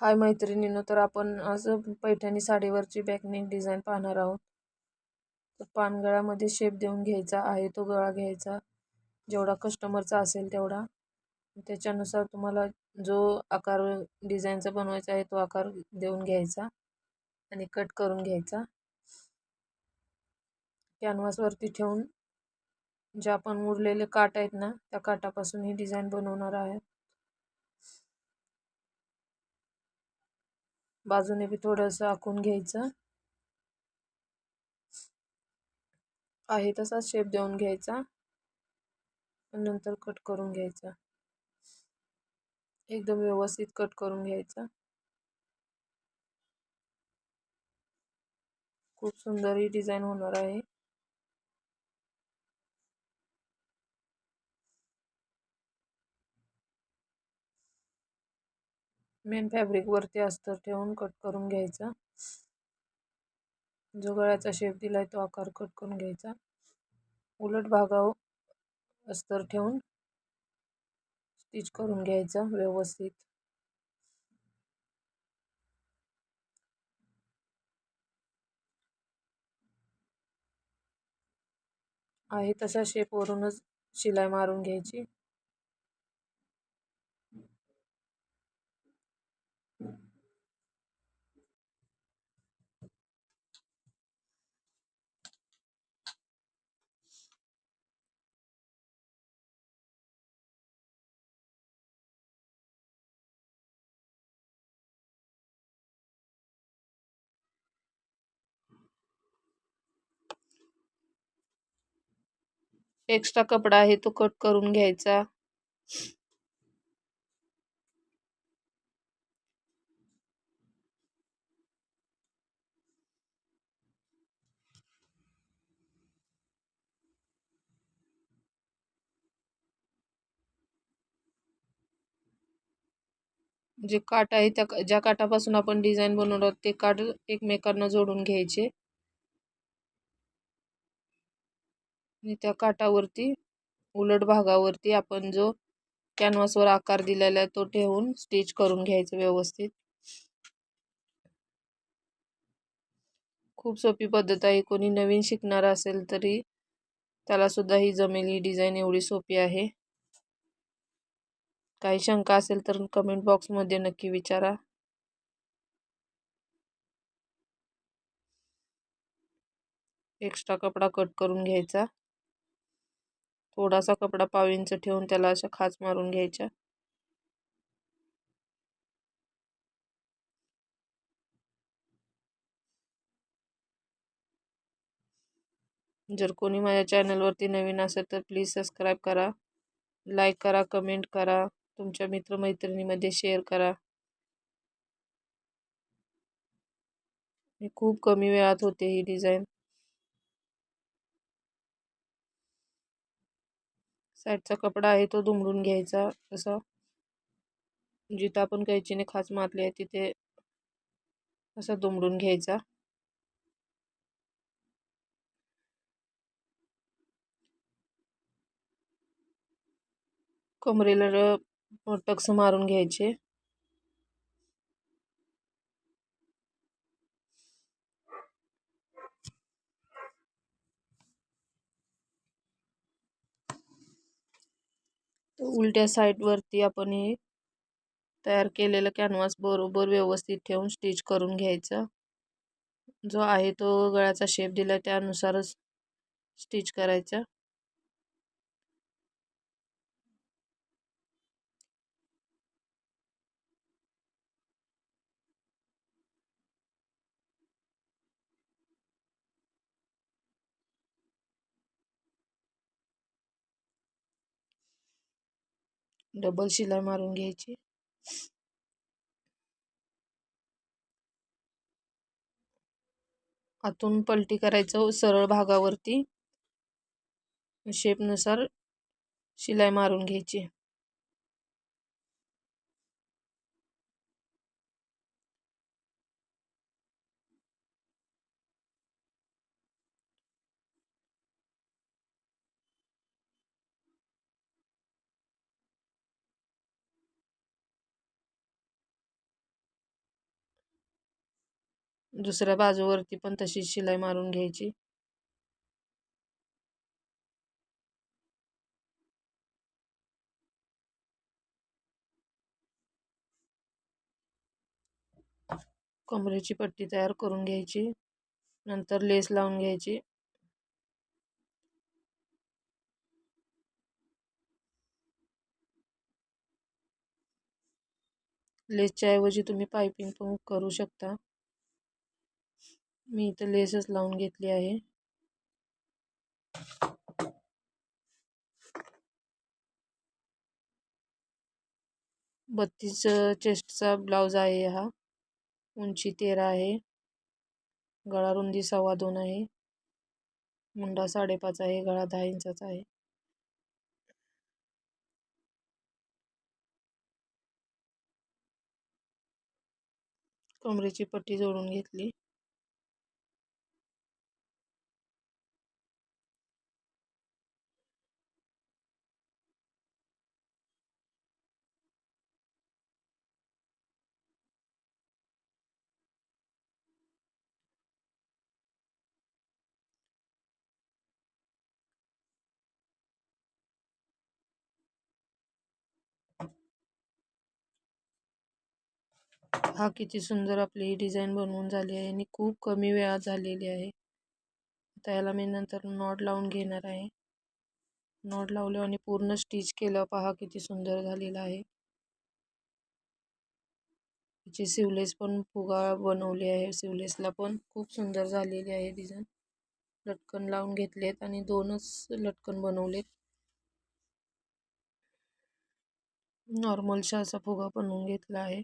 हाय मैत्रिणींनो, तर आपण आज पैठणी साडीवरची बॅकनेक डिझाईन पाहणार आहोत. तर पानगळ्यामध्ये शेप देऊन घ्यायचा आहे, तो गळा घ्यायचा जेवढा कस्टमरचा असेल तेवढा. त्याच्यानुसार तुम्हाला जो आकार डिझाईनचा बनवायचा आहे तो आकार देऊन घ्यायचा आणि कट करून घ्यायचा. कॅनव्हासवरती ठेवून जे आपण उरलेले काट आहेत ना, त्या काटापासून ही डिझाईन बनवणार आहे. बाजूने बी थोडंसं आखून घ्यायचं आहे, तसाच शेप देऊन घ्यायचा आणि नंतर कट करून घ्यायचा. एकदम व्यवस्थित कट करून घ्यायचा. खूप सुंदर ही डिझाईन होणार आहे. मेन फॅब्रिक वरती अस्तर ठेवून कट करून घ्यायचा. जो गळ्याचा शेप दिलाय तो आकार कट करून घ्यायचा. उलट भागावर अस्तर ठेवून स्टिच करून घ्यायचा व्यवस्थित. आहे तशा शेप वरूनच शिलाई मारून घ्यायची. एक्स्ट्रा कपडा आहे तो कट करून घ्यायचा. जे काट आहे त्या ज्या काटापासून आपण डिझाईन बनवणार आहोत ते काट एकमेकांना जोडून घ्यायचे आणि त्या काटावरती उलट भागावरती आपण जो कॅनव्हासवर आकार दिलेला आहे तो ठेवून स्टिच करून घ्यायचं व्यवस्थित. खूप सोपी पद्धत आहे. कोणी नवीन शिकणार असेल तरी त्याला सुद्धा ही जमेल. ही डिझाईन एवढी सोपी आहे. काही शंका असेल तर कमेंट बॉक्समध्ये नक्की विचारा. एक्स्ट्रा कपडा कट करून घ्यायचा. थोडासा कपडा पाव इंच ठेवून त्याला अशा खाच मारून घ्यायच्या. जर कोणी माझ्या चॅनलवरती नवीन असेल तर प्लीज सबस्क्राईब करा, लाईक करा, कमेंट करा, तुमच्या मित्रमैत्रिणीमध्ये शेअर करा. खूप कमी वेळात होते ही डिझाईन. साईडचा कपडा आहे तो दुमडून घ्यायचा. असा जिथं आपण कैचीने खाच मारली आहे तिथे असा दुमडून घ्यायचा. कमरेला टक्स मारून घ्यायचे. उलट्या साईड वरती आपण हे तयार केलेलं कॅनव्हास बरोबर व्यवस्थित ठेवून स्टिच करून घ्यायचं. जो आहे तो गळ्याचा शेप दिला त्यानुसारच स्टिच करायचा. डबल शिलाई मारून घ्यायची. आतून पलटी करायचं सरळ भागावरती. शेपनुसार शिलाई मारून घ्यायची. दुसऱ्या बाजूवरती पण तशीच शिलाई मारून घ्यायची. कमरेची पट्टी तयार करून घ्यायची. नंतर लेस लावून घ्यायची. लेसच्या ऐवजी तुम्ही पायपिंग पण करू शकता. मी इथं लेसच लावून घेतली आहे. बत्तीस चेस्टचा ब्लाउज आहे हा. उंची 13 आहे. गळा रुंदी 2.25 आहे. मुंडा 5.5 आहे. गळा 10 इंचाचा आहे. कमरेची पट्टी जोडून घेतली. हा किती सुंदर आपली ही डिझाईन बनवून झाली आहे आणि खूप कमी वेळात झालेली आहे. आता याला मी नंतर नॉट लावून घेणार आहे. नॉट लावले आणि पूर्ण स्टिच केलं. पहा किती सुंदर झालेला आहे. याची सिवलेस पण फुगा बनवली आहे. सिवलेसला पण खूप सुंदर झालेली आहे डिझाईन. लटकन लावून घेतलेत आणि 2च लटकन बनवलेत. नॉर्मलशा असा फुगा बनवून घेतला आहे.